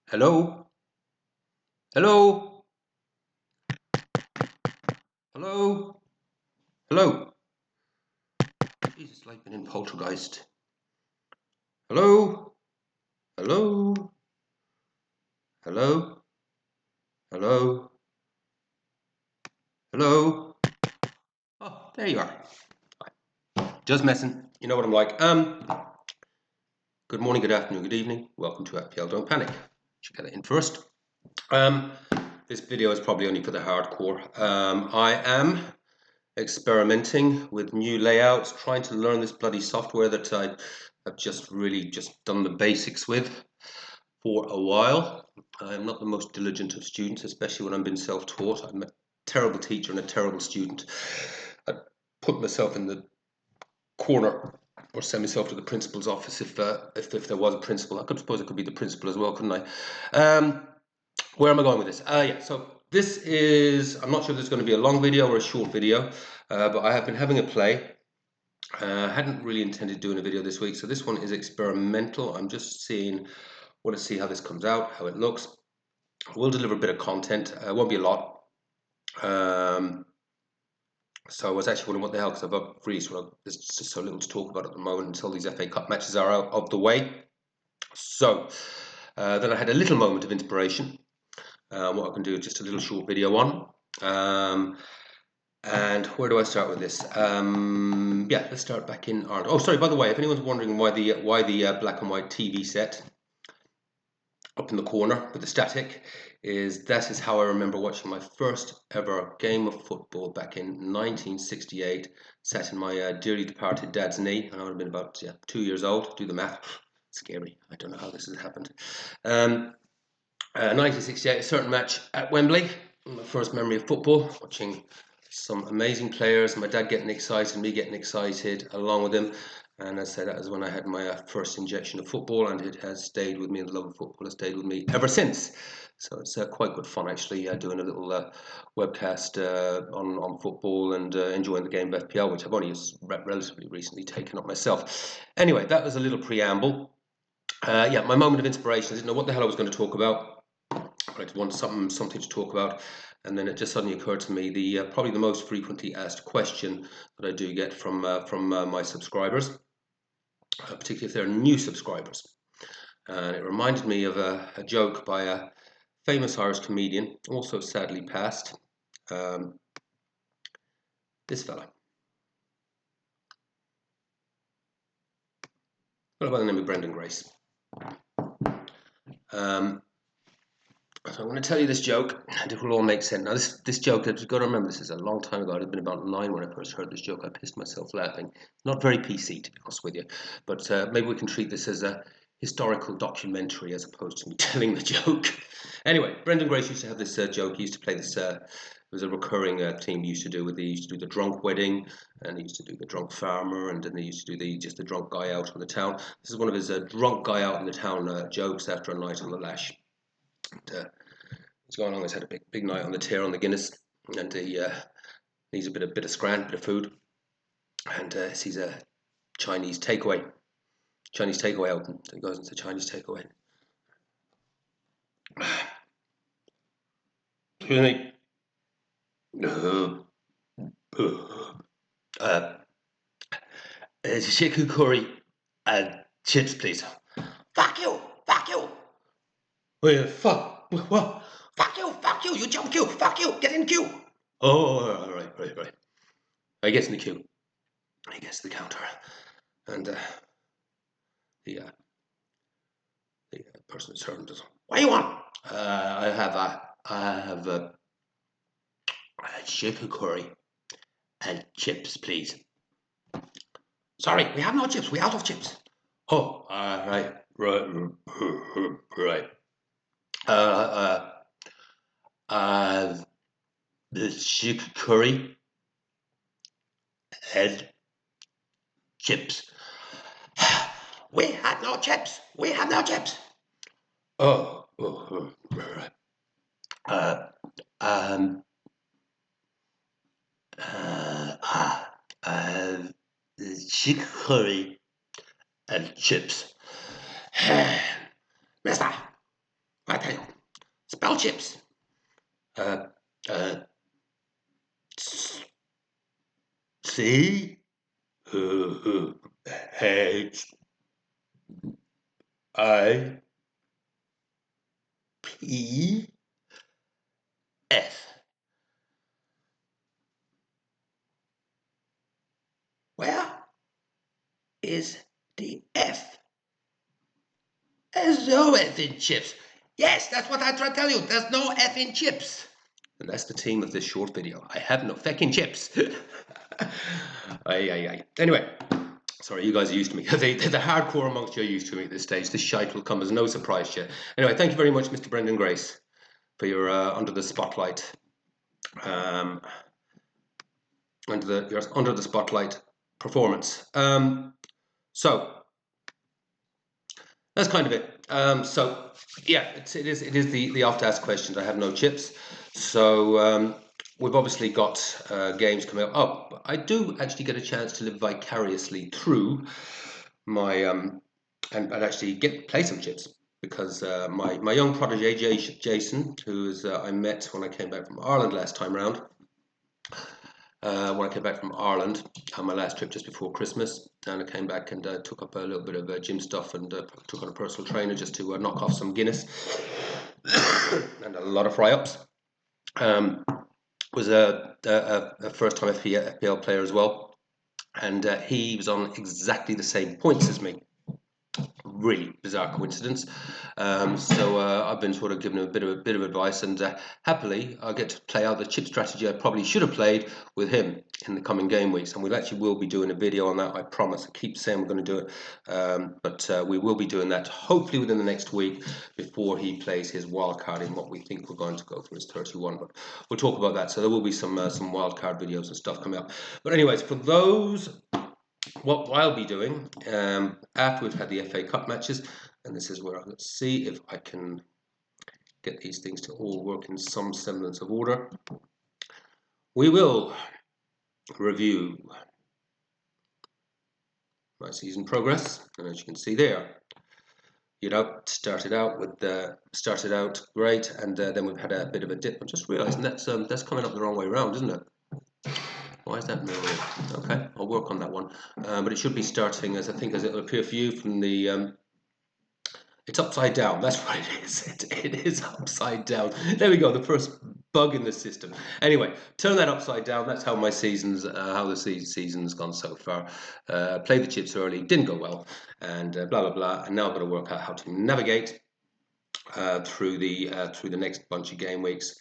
Hello? Hello? Hello? Hello? Jesus, like been in poltergeist. Hello? Hello? Hello? Hello? Hello? Oh, there you are. Just messing. You know what I'm like. Good morning, good afternoon, good evening. Welcome to FPL. Don't panic. Should get it in first. This video is probably only for the hardcore. I am experimenting with new layouts, trying to learn this bloody software that I have just done the basics with for a while. I'm not the most diligent of students, especially when I'm being self-taught. I'm a terrible teacher and a terrible student. I put myself in the corner or send myself to the principal's office if there was a principal. I suppose it could be the principal as well, couldn't I? Where am I going with this? Yeah, so this is, I'm not sure if this is going to be a long video or a short video, but I have been having a play. Hadn't really intended doing a video this week, so this one is experimental. I'm just want to see how this comes out, how it looks. I will deliver a bit of content. It won't be a lot. So I was actually wondering what the hell, because I've got there's just so little to talk about at the moment until these FA Cup matches are out of the way. So then I had a little moment of inspiration. What I can do is just a little short video on. And where do I start with this? Yeah, let's start back in Ireland. Oh, sorry, by the way, if anyone's wondering why the black and white TV set up in the corner with the static that is how I remember watching my first ever game of football back in 1968, sat in my dearly departed dad's knee, and I would have been about 2 years old. Do the math. Scary. I don't know how this has happened. 1968, a certain match at Wembley. My first memory of football, watching some amazing players, my dad getting excited, me getting excited along with him. And as I said, that was when I had my first injection of football, and it has stayed with me, and the love of football has stayed with me ever since. So it's quite good fun, actually, doing a little webcast on football and enjoying the game of FPL, which I've only relatively recently taken up myself. Anyway, that was a little preamble. Yeah, my moment of inspiration. I didn't know what the hell I was going to talk about. I just wanted something to talk about, and then it just suddenly occurred to me probably the most frequently asked question that I do get from my subscribers, particularly if they're new subscribers. And it reminded me of a joke by a famous Irish comedian, also sadly passed, this fella. By the name of Brendan Grace. So I'm going to tell you this joke, and it will all make sense. Now, this joke, you've got to remember, this is a long time ago. I'd have been about 9 when I first heard this joke. I pissed myself laughing. Not very PC, to be honest with you. But maybe we can treat this as a historical documentary as opposed to me telling the joke. Anyway, Brendan Grace used to have this joke. He used to play this. It was a recurring theme he used to do. He used to do the drunk wedding, and he used to do the drunk farmer, and then he used to do the drunk guy out on the town. This is one of his drunk guy out in the town jokes after a night on the lash. And, he's going along. He's had a big night on the tear on the Guinness, and he needs a bit of scran, bit of food, and sees a Chinese takeaway open. So he goes into the Chinese takeaway. Excuse me. It's a chicken curry and chips, please. Fuck you! Fuck you! Wait, fuck! What? Fuck you! Fuck you! You jump queue! Fuck you! Get in queue! Oh, right. He gets in the queue. He gets to the counter, and the person serving does. What do you want? I have a chicken curry and chips, please. Sorry, we have no chips. We're out of chips. Oh, right. The chicken curry and chips. We have no chips. We have no chips. Right. Chicken curry and chips. Mister, what the C H I P F. Where is the F? There's no F in chips. Yes, that's what I try to tell you. There's no F in chips. And that's the theme of this short video. I have no feckin' chips. Anyway, sorry, you guys are used to me. The hardcore amongst you are used to me at this stage. This shite will come as no surprise to you. Anyway, thank you very much, Mr. Brendan Grace, for your under the spotlight. Your under the spotlight performance. So that's kind of it. So yeah, it is the oft asked questions. I have no chips, so we've obviously got games coming up. Oh, I do actually get a chance to live vicariously through my and actually play some chips, because my young protege Jason, who is I met when I came back from Ireland last time round. When I came back from Ireland on my last trip just before Christmas, and I came back and took up a little bit of gym stuff, and took on a personal trainer just to knock off some Guinness and a lot of fry-ups. Was a first-time FPL player as well, and he was on exactly the same points as me. Really bizarre coincidence. So I've been sort of given a bit of advice, and happily I get to play out the chip strategy I probably should have played with him in the coming game weeks, and we actually will be doing a video on that. I promise. I keep saying we're going to do it, but we will be doing that hopefully within the next week before he plays his wild card in what we think we're going to go for his 31. But we'll talk about that. So there will be some wild card videos and stuff coming up. But anyways, for those. What I'll be doing after we've had the FA Cup matches, and this is where let's see if I can get these things to all work in some semblance of order. We will review my season progress, and as you can see there, started out great, and then we've had a bit of a dip. I'm just realising that's coming up the wrong way around, isn't it? Why is that mirroring? Okay, I'll work on that one. But it should be starting as it'll appear for you from the. It's upside down. That's what it is. It is upside down. There we go. The first bug in the system. Anyway, turn that upside down. That's how my how the season's gone so far. Played the chips early, didn't go well, and blah blah blah. And now I've got to work out how to navigate through the next bunch of game weeks.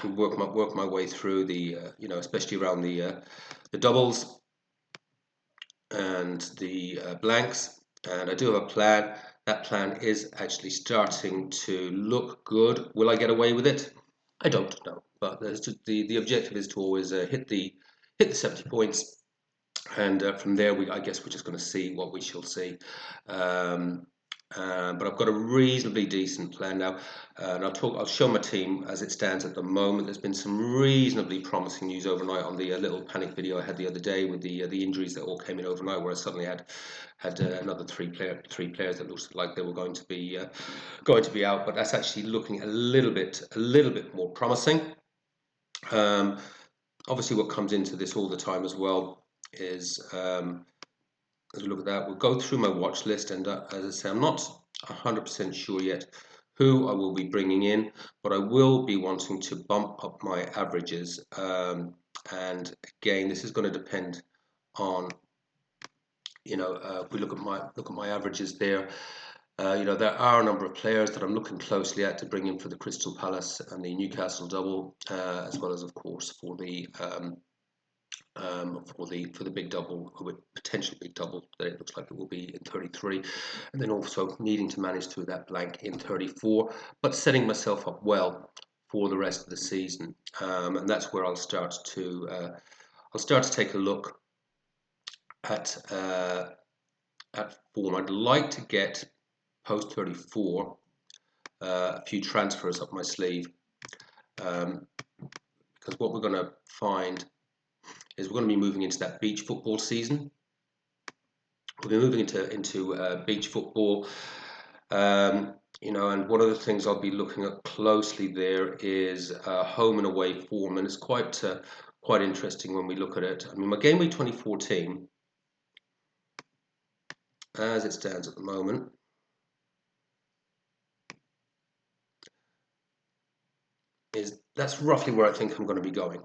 And work my way through the especially around the doubles and the blanks, and I do have a plan. That plan is actually starting to look good. Will I get away with it? I don't know, but the objective is to always hit the 70 points, and from there I guess we're just going to see what we shall see. But I've got a reasonably decent plan now, and I'll show my team as it stands at the moment. There's been some reasonably promising news overnight on the little panic video I had the other day with the injuries that all came in overnight, where I suddenly had another three players that looked like they were going to be out. But that's actually looking a little bit more promising. Obviously, what comes into this all the time as well is. As we look at that, we'll go through my watch list, and as I say, I'm not 100% sure yet who I will be bringing in, but I will be wanting to bump up my averages. And again, this is going to depend on, if we look at my averages there. There are a number of players that I'm looking closely at to bring in for the Crystal Palace and the Newcastle double, as well as, of course, for the big double, or potential big double that it looks like it will be in 33, and then also needing to manage through that blank in 34, but setting myself up well for the rest of the season, and that's where I'll start to take a look at form. I'd like to get post 34 a few transfers up my sleeve, because what we're going to find is we're going to be moving into that beach football season. We'll be moving into beach football, You know, and one of the things I'll be looking at closely there is home and away form, and it's quite interesting when we look at it. I mean, my game week 2014, as it stands at the moment, that's roughly where I think I'm going to be going.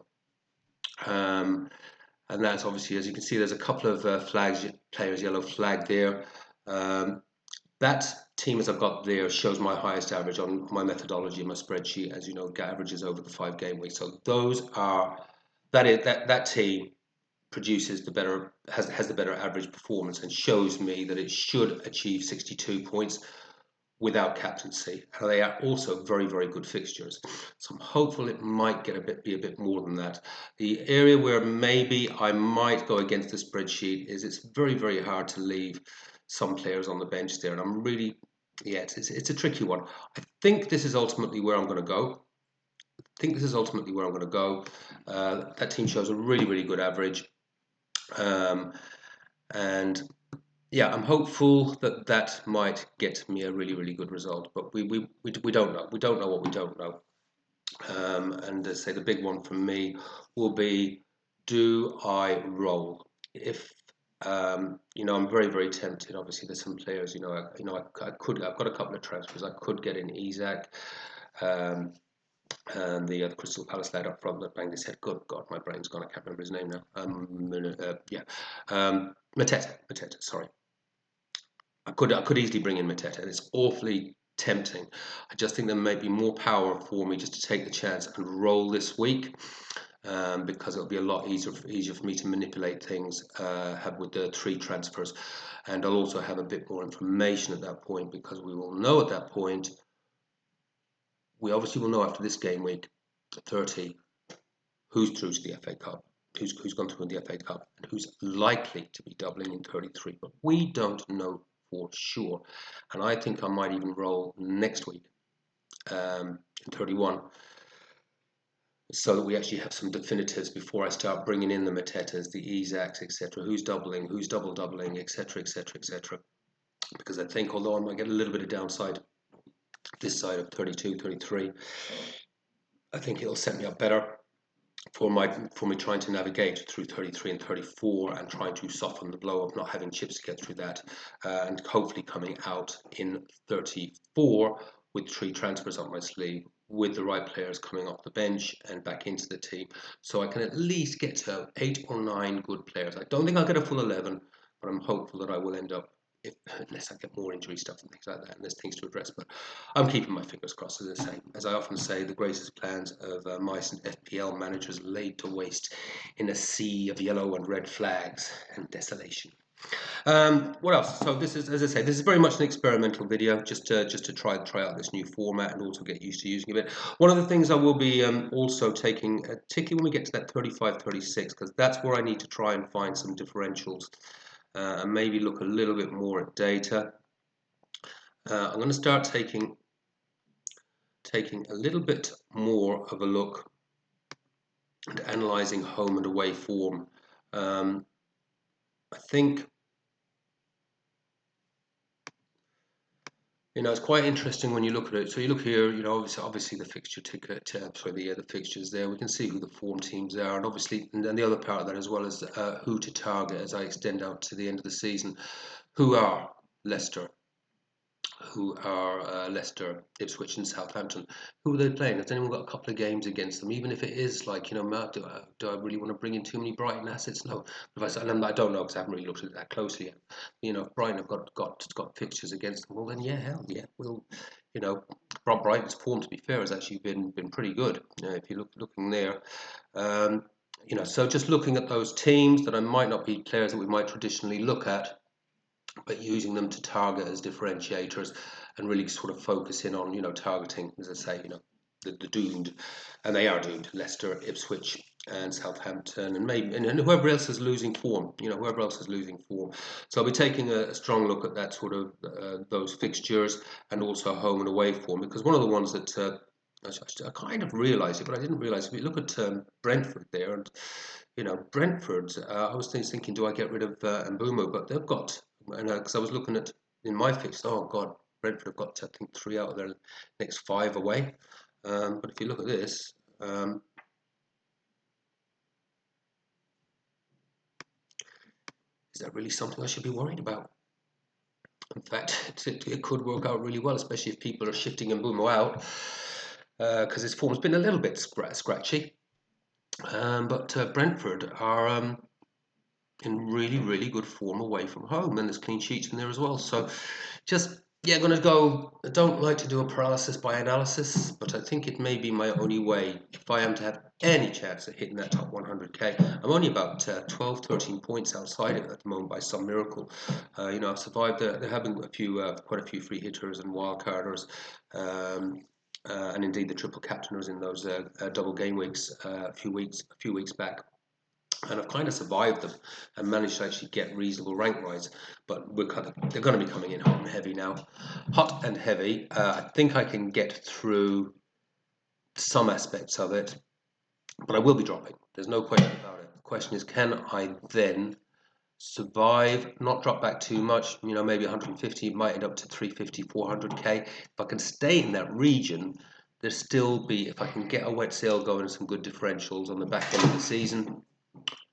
And that's obviously, as you can see, there's a couple of players yellow flag there. That team as I've got there shows my highest average on my methodology in my spreadsheet, as you know, averages over the 5 game week. So that team produces the better has the better average performance and shows me that it should achieve 62 points without captaincy. And they are also very, very good fixtures. So I'm hopeful it might be a bit more than that. The area where maybe I might go against the spreadsheet is it's very, very hard to leave some players on the bench there. And I'm really, yeah, it's a tricky one. I think this is ultimately where I'm going to go. That team shows a really, really good average. And yeah, I'm hopeful that that might get me a really, really good result, but we don't know. We don't know what we don't know. And say the big one for me will be, do I roll? If you know, I'm very, very tempted. Obviously, there's some players. I've got a couple of transfers. I could get in Isaac, and the Crystal Palace lad up front that banged his head. Good God, my brain's gone. I can't remember his name now. Mateta. Sorry. I could easily bring in Mateta, and it's awfully tempting. I just think there may be more power for me just to take the chance and roll this week, because it'll be a lot easier for me to manipulate things with the 3 transfers, and I'll also have a bit more information at that point, because we will know at that point. We obviously will know after this game week 30 who's through to the FA Cup, who's going to win the FA Cup, and who's likely to be doubling in 33. But we don't know for sure, and I think I might even roll next week in 31, so that we actually have some definitives before I start bringing in the Matetas, the Isaacs, etc. Who's doubling, who's doubling, etc., etc. Because I think, although I might get a little bit of downside this side of 32, 33, I think it'll set me up better for me trying to navigate through 33 and 34 and trying to soften the blow of not having chips to get through that, and hopefully coming out in 34 with 3 transfers up my sleeve, with the right players coming off the bench and back into the team, so I can at least get to 8 or 9 good players. I don't think I'll get a full 11, but I'm hopeful that I will end up, unless I get more injury stuff and things like that, and there's things to address. But I'm keeping my fingers crossed, as I often say, the greatest plans of mice and FPL managers laid to waste in a sea of yellow and red flags and desolation. What else? So this is, as I say, this is very much an experimental video, just to try out this new format and also get used to using it. One of the things I will be also taking, particularly when we get to that 35, 36, because that's where I need to try and find some differentials. And maybe look a little bit more at data. I'm going to start taking a little bit more of a look and analysing home and away form. I think, you know, it's quite interesting when you look at it. So you look here, you know, obviously the fixture ticket, the fixtures there. We can see who the form teams are, and obviously, and then the other part of that as well is who to target as I extend out to the end of the season. Who are Leicester? Leicester, Ipswich, and Southampton? Who are they playing? Has anyone got a couple of games against them? Even if it is like, you know, Mark, do I really want to bring in too many Brighton assets? No. And I don't know, because I haven't really looked at it that closely yet. You know, if Brighton have got fixtures against them, well then yeah, hell yeah, we'll, you know, Brighton's form, to be fair, has actually been pretty good. You know, if you looking there. You know, so just looking at those teams that I might not be players that we might traditionally look at, but using them to target as differentiators and really sort of focus in on, you know, targeting, as I say, you know, the doomed, and they are doomed, Leicester, Ipswich, and Southampton, and maybe and whoever else is losing form, you know, whoever else is losing form. So I'll be taking a strong look at that sort of those fixtures, and also home and away form, because one of the ones that I kind of realised it, but I didn't realise. If you look at Brentford there, and you know, Brentford, I was thinking, do I get rid of Mbumo? But they've got, because I was looking at in my fix. Oh God, Brentford have got, I think, 3 out of their next 5 away. But if you look at this, is that really something I should be worried about? In fact, it could work out really well, especially if people are shifting Mbeumo out, because his form's been a little bit scratchy. But Brentford are in really, really good form away from home, and there's clean sheets in there as well. So just, yeah, going to go. I don't like to do a paralysis by analysis, but I think it may be my only way if I am to have any chance at hitting that top 100k. I'm only about 12, 13 points outside of it at the moment by some miracle. You know, I've survived. They're having quite a few free hitters and wild carders. And indeed, the triple captainers in those double game weeks a few weeks back. And I've kind of survived them and managed to actually get reasonable rank rise. But they're going to be coming in hot and heavy now. Hot and heavy. I think I can get through some aspects of it, but I will be dropping. There's no question about it. The question is, can I then survive, not drop back too much, you know, maybe 150, might end up to 350, 400k. If I can stay in that region, there'll still be, if I can get a wet sail going and some good differentials on the back end of the season,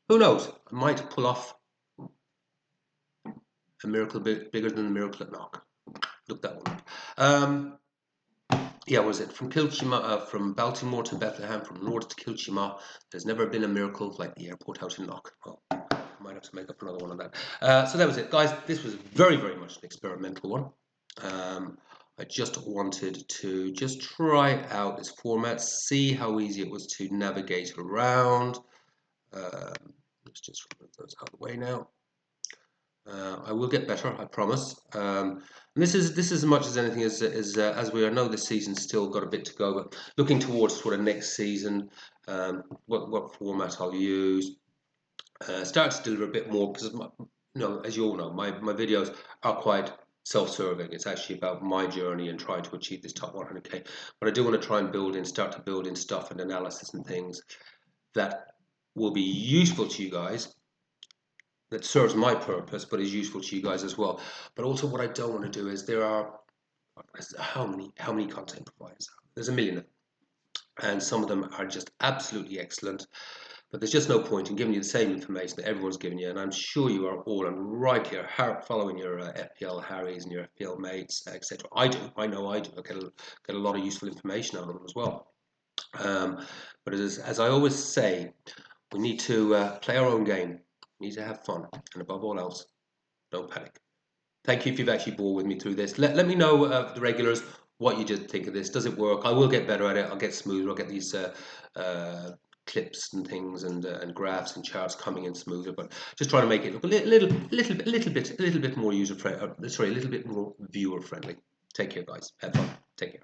who knows? I might pull off a miracle bigger than the miracle at Knock. Look that one up. Yeah, what was it? From Baltimore to Bethlehem, from North to Kilchima, there's never been a miracle like the airport out in Knock. Well, I might have to make up another one on that. So that was it, guys. This was very, very much an experimental one. I just wanted to just try out this format, see how easy it was to navigate around. Let's just remove those out of the way now. I will get better, I promise. And this is as much as anything as we know this season's still got a bit to go, but looking towards sort of next season, what format I'll use. Start to deliver a bit more because, you know, as you all know, my videos are quite self-serving. It's actually about my journey and trying to achieve this top 100k. But I do want to try and start to build in stuff and analysis and things that will be useful to you guys, that serves my purpose, but is useful to you guys as well. But also, what I don't want to do is there are how many content providers? There's a million of them, and some of them are just absolutely excellent. But there's just no point in giving you the same information that everyone's giving you, and I'm sure you are all and rightly are following your FPL Harrys and your FPL mates, etc. I do. I know I do. I get a lot of useful information out of them as well. But as I always say, we need to play our own game. We need to have fun, and above all else, don't panic. Thank you if you've actually bore with me through this. Let me know, the regulars, what you did think of this. Does it work? I will get better at it. I'll get smoother. I'll get these clips and things and graphs and charts coming in smoother. But just trying to make it look a little bit more user friendly. Sorry, a little bit more viewer friendly. Take care, guys. Have fun. Take care.